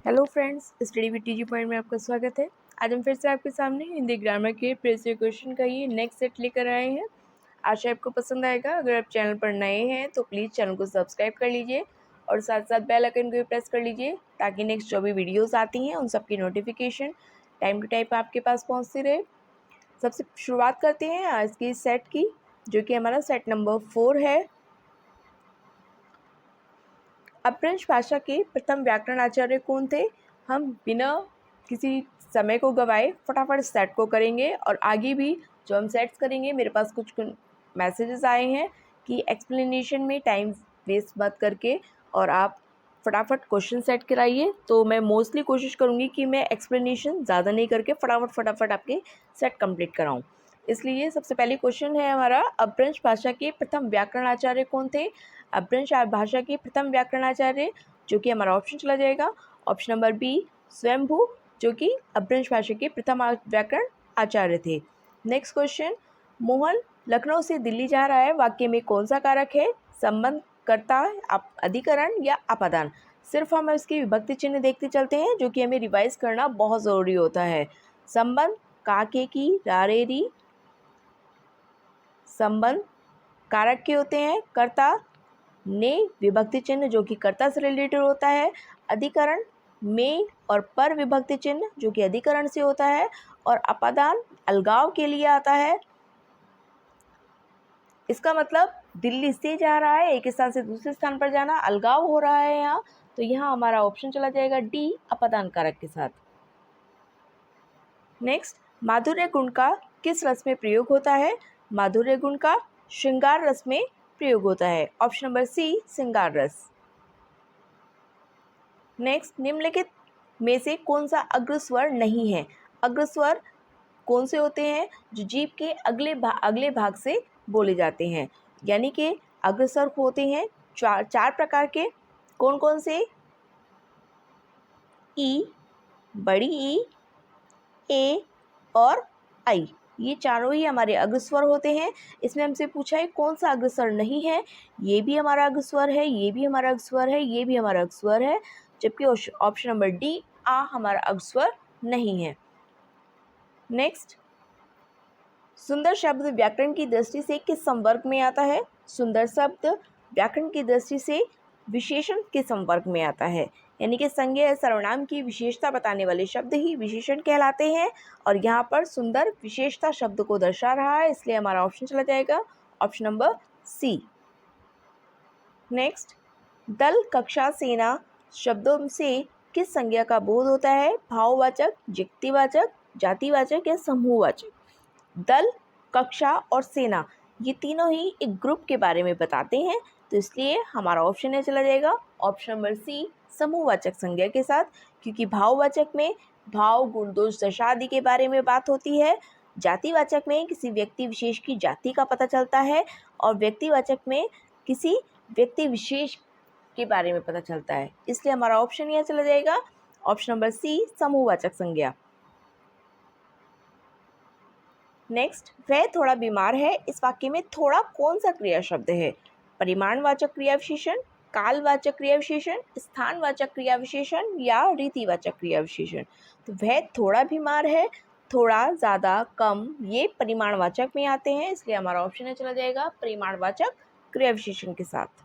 Hello friends, study with TG point में आपका स्वागत है। आज हम फिर से आपके सामने हिंदी ग्रामर के प्रीवियस क्वेश्चन का ये नेक्स्ट सेट लेकर आए हैं। आशा आपको पसंद आएगा। अगर आप चैनल पर नए हैं तो प्लीज़ चैनल को सब्सक्राइब कर लीजिए और साथ साथ बेल आइकन को भी प्रेस कर लीजिए ताकि नेक्स्ट जो भी वीडियोज़ आती हैं उन सबकी नोटिफिकेशन टाइम टू टाइम आपके पास पहुँचती रहे। सबसे शुरुआत करते हैं आज की सेट की, जो कि हमारा सेट नंबर 4 है। अपभ्रंश भाषा के प्रथम व्याकरण आचार्य कौन थे? हम बिना किसी समय को गवाए फटाफट सेट को करेंगे और आगे भी जो हम सेट्स करेंगे, मेरे पास कुछ मैसेजेस आए हैं कि एक्सप्लेनेशन में टाइम वेस्ट मत करके और आप फटाफट क्वेश्चन सेट कराइए। तो मैं मोस्टली कोशिश करूँगी कि मैं एक्सप्लेनेशन ज़्यादा नहीं करके फटाफट आपके सेट कंप्लीट कराऊँ। इसलिए सबसे पहले क्वेश्चन है हमारा, अपभ्रंश भाषा के प्रथम व्याकरण आचार्य कौन थे? अपभ्रंश भाषा के प्रथम व्याकरणाचार्य, जो कि हमारा ऑप्शन चला जाएगा ऑप्शन नंबर बी, स्वयंभू, जो कि अपभ्रंश भाषा के प्रथम व्याकरण आचार्य थे। नेक्स्ट क्वेश्चन, मोहन लखनऊ से दिल्ली जा रहा है, वाक्य में कौन सा कारक है? संबंध, कर्ता, अधिकरण या अपादान? सिर्फ हम इसकी विभक्ति चिन्ह देखते चलते हैं, जो कि हमें रिवाइज करना बहुत ज़रूरी होता है। संबंध, काके की, रारेरी, संबंध कारक के होते हैं। कर्ता, ने विभक्ति चिन्ह, जो कि कर्ता से रिलेटेड होता है। अधिकरण, में और पर विभक्ति चिन्ह, जो कि अधिकरण से होता है। और अपादान अलगाव के लिए आता है। इसका मतलब दिल्ली से जा रहा है, एक स्थान से दूसरे स्थान पर जाना, अलगाव हो रहा है यहाँ, तो यहाँ हमारा ऑप्शन चला जाएगा डी, अपादान कारक के साथ। नेक्स्ट, माधुर्य गुण का किस रस में प्रयोग होता है? माधुर्य गुण का श्रृंगार रस में प्रयोग होता है। ऑप्शन नंबर सी, श्रृंगार रस। नेक्स्ट, निम्नलिखित में से कौन सा अग्रस्वर नहीं है? अग्रस्वर कौन से होते हैं? जो जीभ के अगले भाग से बोले जाते हैं। यानी कि अग्रस्वर होते हैं चार प्रकार के। कौन कौन से? ई, बड़ी ई, ए और आई, ये चारों ही हमारे अग्रस्वर होते हैं। इसमें हमसे पूछा है कौन सा अग्रस्वर नहीं है। ये भी हमारा अग्रस्वर है, ये भी हमारा अग्रस्वर है, ये भी हमारा अग्रस्वर है, जबकि ऑप्शन नंबर डी, आ, हमारा अग्रस्वर नहीं है। नेक्स्ट, सुंदर शब्द व्याकरण की दृष्टि से किस संवर्ग में आता है? सुंदर शब्द व्याकरण की दृष्टि से विशेषण के संवर्ग में आता है। यानी कि संज्ञा या सर्वनाम की विशेषता बताने वाले शब्द ही विशेषण कहलाते हैं, और यहाँ पर सुंदर विशेषता शब्द को दर्शा रहा है, इसलिए हमारा ऑप्शन चला जाएगा ऑप्शन नंबर सी। नेक्स्ट, दल, कक्षा, सेना शब्दों से किस संज्ञा का बोध होता है? भाववाचक, व्यक्तिवाचक, जातिवाचक या समूहवाचक? दल, कक्षा और सेना, ये तीनों ही एक ग्रुप के बारे में बताते हैं, तो इसलिए हमारा ऑप्शन है चला जाएगा ऑप्शन नंबर सी, समूहवाचक संज्ञा के साथ। क्योंकि भाववाचक में भाव, गुण, दोष, दशा आदि के बारे में बात होती है। जातिवाचक में किसी व्यक्ति विशेष की जाति का पता चलता है, और व्यक्तिवाचक में किसी व्यक्ति विशेष के बारे में पता चलता है। इसलिए हमारा ऑप्शन यह चला जाएगा ऑप्शन नंबर सी, समूहवाचक संज्ञा। नेक्स्ट, वह थोड़ा बीमार है, इस वाक्य में थोड़ा कौन सा क्रिया शब्द है? परिमाणवाचक क्रिया विशेषण, कालवाचक क्रिया विशेषण, स्थानवाचक क्रिया विशेषण या रीतिवाचक क्रिया विशेषण? तो वह थोड़ा बीमार है, थोड़ा, ज़्यादा, कम, ये परिमाणवाचक में आते हैं, इसलिए हमारा ऑप्शन है चला जाएगा परिमाणवाचक क्रिया विशेषण के साथ।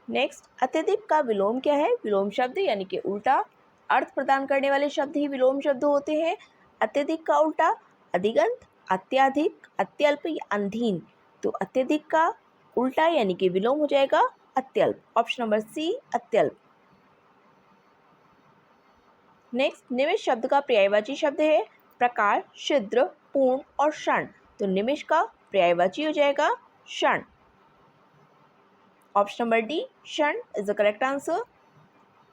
नेक्स्ट, अत्यधिक का विलोम क्या है? विलोम शब्द यानी कि उल्टा अर्थ प्रदान करने वाले शब्द ही विलोम शब्द होते हैं। अत्यधिक का उल्टा अधिगंत, अत्याधिक, अत्यल्प या अधीन। तो अत्यधिक का उल्टा यानी कि विलोम हो जाएगा अत्यल्प। ऑप्शन नंबर सी, अत्यल्प। नेक्स्ट, निमिष शब्द का पर्यायवाची शब्द है प्रकार, छिद्र, पूर्ण और क्षण। तो निमिष का पर्यायवाची हो जाएगा क्षण। ऑप्शन नंबर डी, क्षण is the correct answer.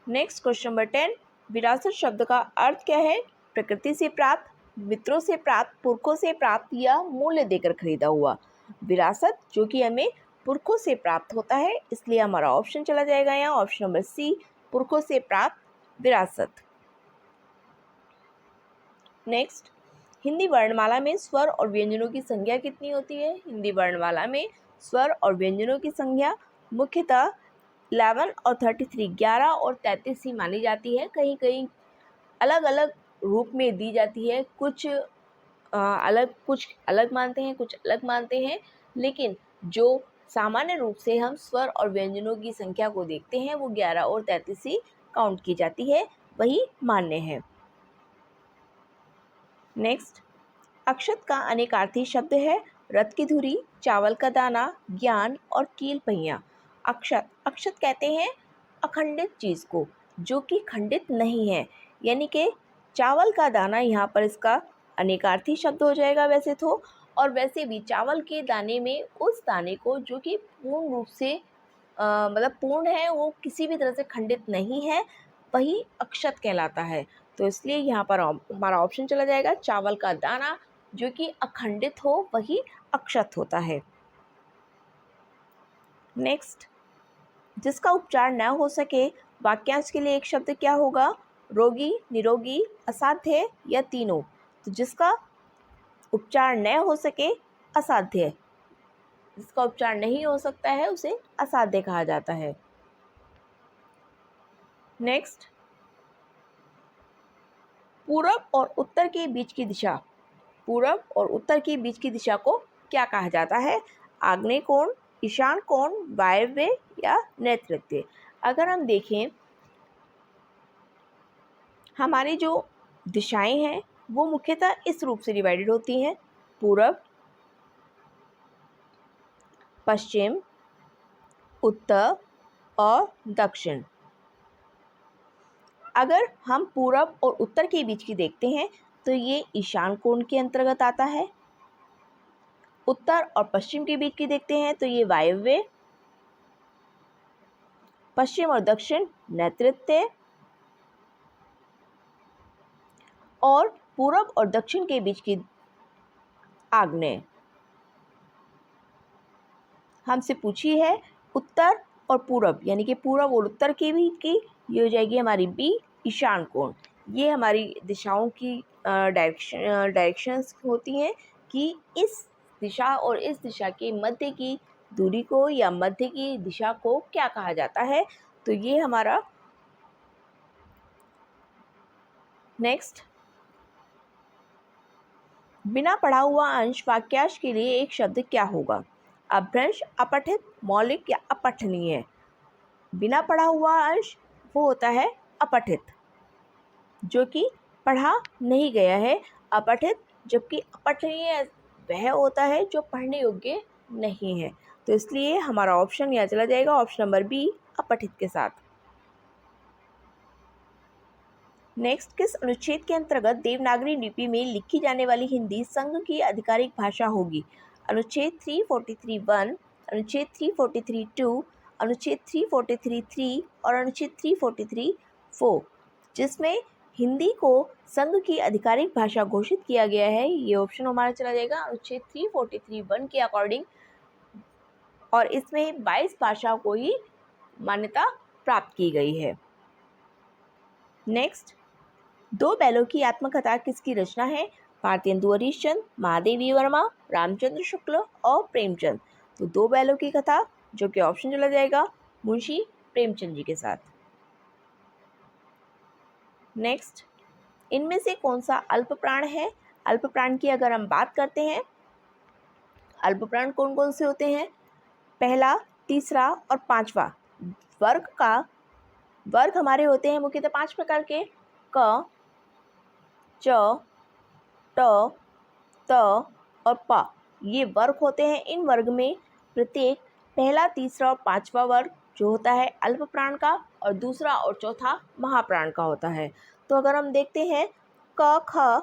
Next, question number 10, विरासत शब्द का अर्थ क्या है? प्रकृति से प्राप्त, मित्रों से प्राप्त, पुरखों से प्राप्त या मूल्य देकर खरीदा हुआ। विरासत जो कि हमें पुरखों से प्राप्त होता है, इसलिए हमारा ऑप्शन चला जाएगा यहाँ ऑप्शन नंबर सी, पुरखों से प्राप्त विरासत। नेक्स्ट, हिंदी वर्णमाला में स्वर और व्यंजनों की संख्या कितनी होती है? हिंदी वर्णमाला में स्वर और व्यंजनों की संख्या मुख्यतः 11 और 33 11 और 33 ही मानी जाती है। कहीं कहीं अलग अलग रूप में दी जाती है, कुछ अलग मानते हैं, कुछ अलग मानते हैं, लेकिन जो सामान्य रूप से हम स्वर और व्यंजनों की संख्या को देखते हैं वो 11 और 33 ही काउंट की जाती है, वही मान्य है। नेक्स्ट, अक्षत का अनेकार्थी शब्द है रथ की धुरी, चावल का दाना, ज्ञान और कील पहिया। अक्षत, अक्षत कहते हैं अखंडित चीज़ को जो कि खंडित नहीं है, यानी कि चावल का दाना यहाँ पर इसका अनेकार्थी शब्द हो जाएगा वैसे तो, और वैसे भी चावल के दाने में उस दाने को जो कि पूर्ण रूप से मतलब पूर्ण है, वो किसी भी तरह से खंडित नहीं है, वही अक्षत कहलाता है। तो इसलिए यहाँ पर हमारा ऑप्शन चला जाएगा चावल का दाना जो कि अखंडित हो वही अक्षत होता है। नेक्स्ट, जिसका उपचार न हो सके वाक्यांश के लिए एक शब्द क्या होगा? रोगी, निरोगी, असाध्य या तीनों? तो जिसका उपचार न हो सके असाध्य, जिसका उपचार नहीं हो सकता है उसे असाध्य कहा जाता है। नेक्स्ट, पूरब और उत्तर के बीच की दिशा, पूरब और उत्तर के बीच की दिशा को क्या कहा जाता है? आग्नेय कोण, ईशान कोण, वायव्य या नैऋत्य? अगर हम देखें, हमारी जो दिशाएं हैं वो मुख्यतः इस रूप से डिवाइडेड होती हैं: पूरब, पश्चिम, उत्तर और दक्षिण। अगर हम पूरब और उत्तर के बीच की देखते हैं तो ये ईशान कोण के अंतर्गत आता है। उत्तर और पश्चिम के बीच की देखते हैं तो ये वायव्य, पश्चिम और दक्षिण नैऋत्य, और पूरब और दक्षिण के बीच की आग्नेय। हमसे पूछी है उत्तर और पूरब, यानी कि पूरब और उत्तर के बीच की, ये हो जाएगी हमारी बी, ईशान कोण। ये हमारी दिशाओं की डायरेक्शंस होती हैं कि इस दिशा और इस दिशा के मध्य की दूरी को या मध्य की दिशा को क्या कहा जाता है? तो ये हमारा नेक्स्ट, बिना पढ़ा हुआ अंश वाक्यांश के लिए एक शब्द क्या होगा? अपभ्रंश, अपठित, मौलिक या अपठनीय? बिना पढ़ा हुआ अंश वो होता है अपठित, जो कि पढ़ा नहीं गया है। अपठित, जबकि अपठनीय वह होता है जो पढ़ने योग्य नहीं है। तो इसलिए हमारा ऑप्शन यहाँ चला जाएगा ऑप्शन नंबर बी, अपठित के साथ। नेक्स्ट, किस अनुच्छेद के अंतर्गत देवनागरी लिपि में लिखी जाने वाली हिंदी संघ की आधिकारिक भाषा होगी? अनुच्छेद 343(1), अनुच्छेद 343(2), अनुच्छेद 343(3) और अनुच्छेद 343(4, जिसमें हिंदी को संघ की आधिकारिक भाषा घोषित किया गया है। ये ऑप्शन हमारा चला जाएगा अनुच्छेद 343(1) के अकॉर्डिंग, और इसमें 22 भाषाओं को ही मान्यता प्राप्त की गई है। नेक्स्ट, दो बैलों की आत्मकथा किसकी रचना है? भारतेंदु हरीशचंद्र, महादेवी वर्मा, रामचंद्र शुक्ल और प्रेमचंद। तो दो बैलों की कथा, जो कि ऑप्शन चला जाएगा मुंशी प्रेमचंद जी के साथ। नेक्स्ट, इनमें से कौन सा अल्प प्राण है? अल्प प्राण की अगर हम बात करते हैं, अल्प प्राण कौन कौन से होते हैं? पहला, तीसरा और पांचवा। वर्ग हमारे होते हैं मुख्यतः 5 प्रकार के: क, च, ट, त और प। ये वर्ग होते हैं। इन वर्ग में प्रत्येक पहला, तीसरा और पांचवा वर्ग जो होता है अल्प प्राण का, और दूसरा और चौथा महाप्राण का होता है। तो अगर हम देखते हैं क, ख,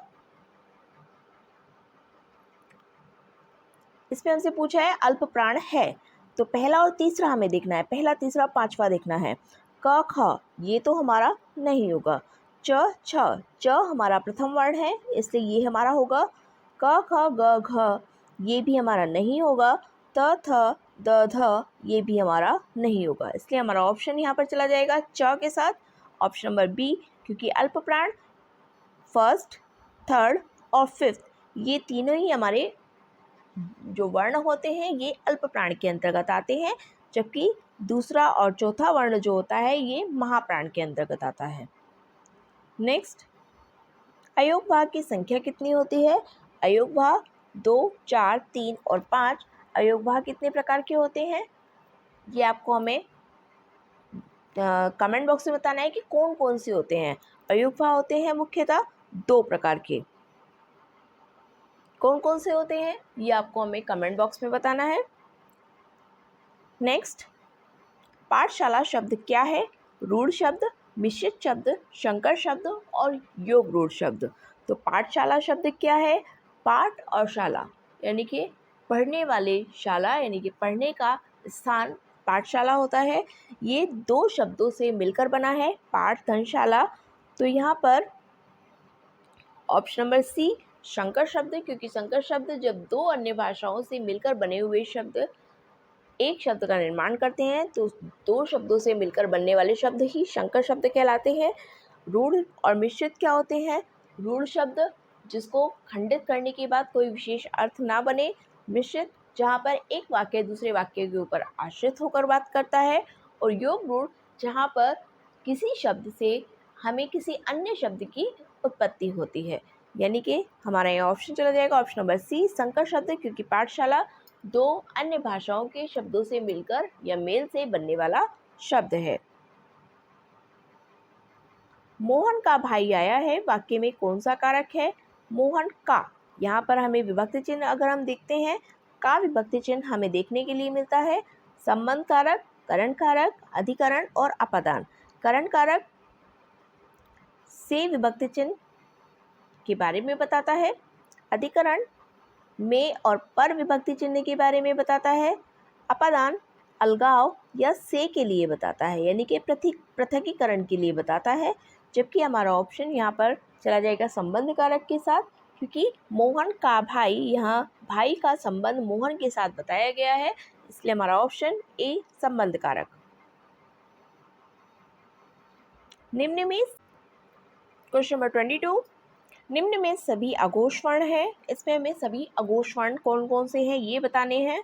इसमें हमसे पूछा है अल्प प्राण है, तो पहला और तीसरा हमें देखना है, पहला, तीसरा, पांचवा देखना है। क, ख ये तो हमारा नहीं होगा। च, छ, च हमारा प्रथम वर्ण है, इसलिए ये हमारा होगा। क, ख, ग, घ ये भी हमारा नहीं होगा। त, थ, द, ध ये भी हमारा नहीं होगा, इसलिए हमारा ऑप्शन यहाँ पर चला जाएगा च के साथ, ऑप्शन नंबर बी, क्योंकि अल्प प्राण फर्स्ट, थर्ड और फिफ्थ ये तीनों ही हमारे जो वर्ण होते हैं ये अल्प प्राण के अंतर्गत आते हैं, जबकि दूसरा और चौथा वर्ण जो होता है ये महाप्राण के अंतर्गत आता है। नेक्स्ट, अयोगभाग की संख्या कितनी होती है? अयोगभाग 2, 4, 3 और 5 अयोगभाग कितने प्रकार के होते हैं? ये आपको हमें कमेंट बॉक्स में बताना है कि कौन कौन से होते हैं। अयोगभाग होते हैं मुख्यतः 2 प्रकार के। कौन कौन से होते हैं ये आपको हमें कमेंट बॉक्स में बताना है। नेक्स्ट, पाठशाला शब्द क्या है? रूढ़ शब्द, मिश्रित शब्द, संकर शब्द और योग रूढ़ शब्द। तो पाठशाला शब्द क्या है? पाठ और शाला यानी कि पढ़ने वाले, शाला यानी कि पढ़ने का स्थान पाठशाला होता है। ये 2 शब्दों से मिलकर बना है, पाठ धनशाला। तो यहाँ पर ऑप्शन नंबर सी संकर शब्द, क्योंकि संकर शब्द जब 2 अन्य भाषाओं से मिलकर बने हुए शब्द एक शब्द का निर्माण करते हैं तो 2 शब्दों से मिलकर बनने वाले शब्द ही संकर शब्द कहलाते हैं। रूढ़ और मिश्रित क्या होते हैं? रूढ़ शब्द जिसको खंडित करने के बाद कोई विशेष अर्थ ना बने, मिश्रित जहाँ पर एक वाक्य दूसरे वाक्य के ऊपर आश्रित होकर बात करता है, और योग रूढ़ जहाँ पर किसी शब्द से हमें किसी अन्य शब्द की उत्पत्ति होती है। यानी कि हमारा यहाँ ऑप्शन चला जाएगा ऑप्शन नंबर सी संकर शब्द, क्योंकि पाठशाला 2 अन्य भाषाओं के शब्दों से मिलकर या मेल से बनने वाला शब्द है। मोहन का भाई आया है वाक्य में कौन सा कारक है? मोहन का, यहाँ पर हमें विभक्ति चिन्ह अगर हम देखते हैं, का विभक्ति चिन्ह हमें देखने के लिए मिलता है। संबंध कारक, करण कारक, अधिकरण और अपादान। करण कारक से विभक्ति चिन्ह के बारे में बताता है, अधिकरण में और पर विभक्ति चिन्ह के बारे में बताता है, अपादान अलगाव या से के लिए बताता है यानी कि पृथकीकरण के लिए बताता है। जबकि हमारा ऑप्शन यहाँ पर चला जाएगा संबंध कारक के साथ, क्योंकि मोहन का भाई, यहाँ भाई का संबंध मोहन के साथ बताया गया है, इसलिए हमारा ऑप्शन ए संबंध कारक। निम्न में क्वेश्चन नंबर 22, निम्न में सभी अघोष वर्ण हैं। इसमें हमें सभी अघोष वर्ण कौन कौन से हैं ये बताने हैं।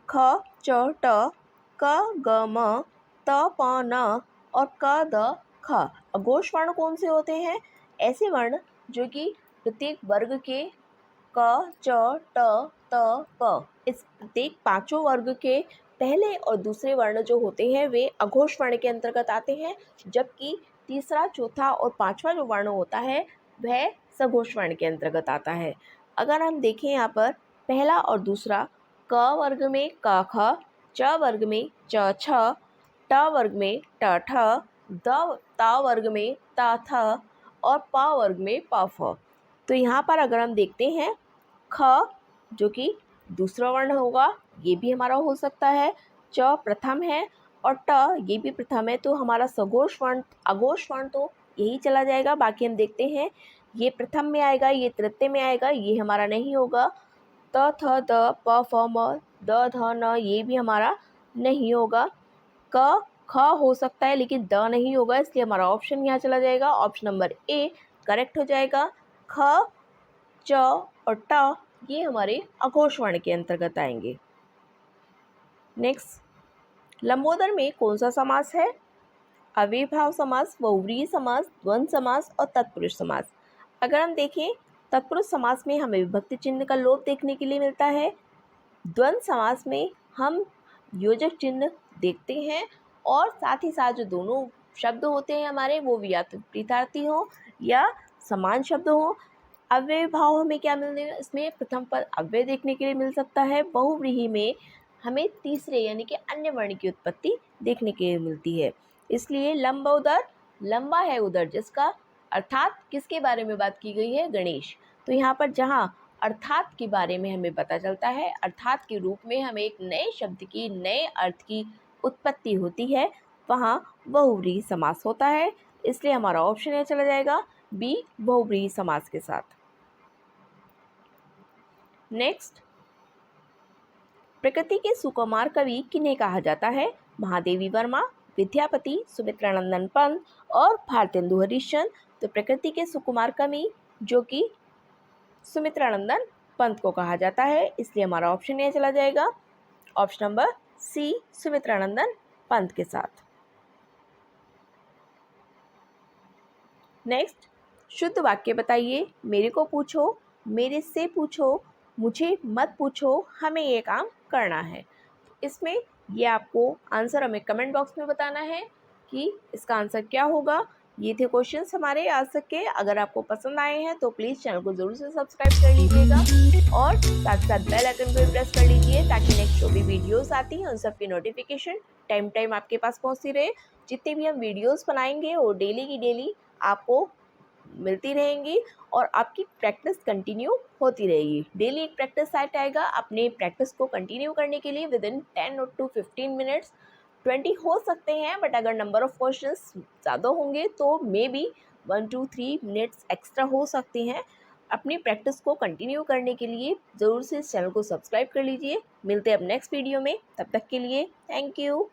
ख, च, ट, क, ग, म, त, प, न और क, द, ख। अघोष वर्ण कौन से होते हैं? ऐसे वर्ण जो कि प्रत्येक वर्ग के क, च, ट, त, प, इस प्रत्येक 5 वर्ग के पहले और दूसरे वर्ण जो होते हैं वे अघोष वर्ण के अंतर्गत आते हैं, जबकि तीसरा, चौथा और 5वां जो वर्ण होता है वह सघोष वर्ण के अंतर्गत आता है। अगर हम देखें यहाँ पर पहला और दूसरा, क वर्ग में क ख, च वर्ग में च छ, ट वर्ग में ट ठ, त वर्ग में त थ और प वर्ग में प फ। तो यहाँ पर अगर हम देखते हैं ख जो कि दूसरा वर्ण होगा ये भी हमारा हो सकता है, च प्रथम है और ट ये भी प्रथम है, तो हमारा सघोष वर्ण अघोष वर्ण तो यही चला जाएगा। बाकी हम देखते हैं ये प्रथम में आएगा, ये तृतीय में आएगा, ये हमारा नहीं होगा। त थ द प फ म द ध न ये भी हमारा नहीं होगा। क ख हो सकता है लेकिन द नहीं होगा, इसलिए हमारा ऑप्शन यहाँ चला जाएगा ऑप्शन नंबर ए करेक्ट हो जाएगा। ख, च और ट ये हमारे अघोष वर्ण के अंतर्गत आएंगे। नेक्स्ट, लंबोदर में कौन सा समास है? अव्ययभाव समास, बहुव्रीहि समास, द्वंद्व समास और तत्पुरुष समास। अगर हम देखें तत्पुरुष समास में हमें विभक्ति चिन्ह का लोप देखने के लिए मिलता है। द्वंद्व समास में हम योजक चिन्ह देखते हैं और साथ ही साथ जो दोनों शब्द होते हैं हमारे वो या तो प्रीतार्थी हो या समान शब्द हो। अव्यय भाव हमें क्या मिलने, इसमें प्रथम पद अव्यय देखने के लिए मिल सकता है। बहुव्रीहि में हमें तीसरे यानी कि अन्य वर्ण की उत्पत्ति देखने के लिए मिलती है। इसलिए लंबोदर, लंबा है उदर जिसका, अर्थात किसके बारे में बात की गई है? गणेश। तो यहाँ पर जहाँ अर्थात के बारे में हमें पता चलता है, अर्थात के रूप में हमें एक नए शब्द की, नए अर्थ की उत्पत्ति होती है, वहाँ बहुव्रीहि समास होता है। इसलिए हमारा ऑप्शन है चला जाएगा बी बहुव्रीहि समास के साथ। नेक्स्ट, प्रकृति के सुकुमार कवि किन्हें कहा जाता है? महादेवी वर्मा, विद्यापति, सुमित्रानंदन पंत और भारतेंदु हरिश्चंद्र। तो प्रकृति के सुकुमार कवि जो कि सुमित्रानंदन पंत को कहा जाता है, इसलिए हमारा ऑप्शन ये चला जाएगा ऑप्शन नंबर सी सुमित्रानंदन पंथ के साथ। नेक्स्ट, शुद्ध वाक्य बताइए। मेरे को पूछो, मेरे से पूछो, मुझे मत पूछो, हमें ये काम करना है। इसमें ये आपको आंसर हमें कमेंट बॉक्स में बताना है कि इसका आंसर क्या होगा। ये थे क्वेश्चंस हमारे आज तक के। अगर आपको पसंद आए हैं तो प्लीज़ चैनल को ज़रूर से सब्सक्राइब कर लीजिएगा और साथ साथ बेल आइकन को भी प्रेस कर लीजिए ताकि नेक्स्ट जो भी वीडियोस आती हैं उन सब की नोटिफिकेशन टाइम आपके पास पहुंचती रहे। जितने भी हम वीडियोस बनाएंगे वो डेली की डेली आपको मिलती रहेंगी और आपकी प्रैक्टिस कंटिन्यू होती रहेगी। डेली एक प्रैक्टिस सेट आएगा। अपने प्रैक्टिस को कंटिन्यू करने के लिए विद इन 10 to 15 मिनट्स 20 हो सकते हैं, बट अगर नंबर ऑफ़ क्वेश्चंस ज़्यादा होंगे तो may be 1 to 3 minutes extra हो सकते हैं। अपनी प्रैक्टिस को कंटिन्यू करने के लिए ज़रूर से इस चैनल को सब्सक्राइब कर लीजिए। मिलते हैं अब नेक्स्ट वीडियो में, तब तक के लिए थैंक यू।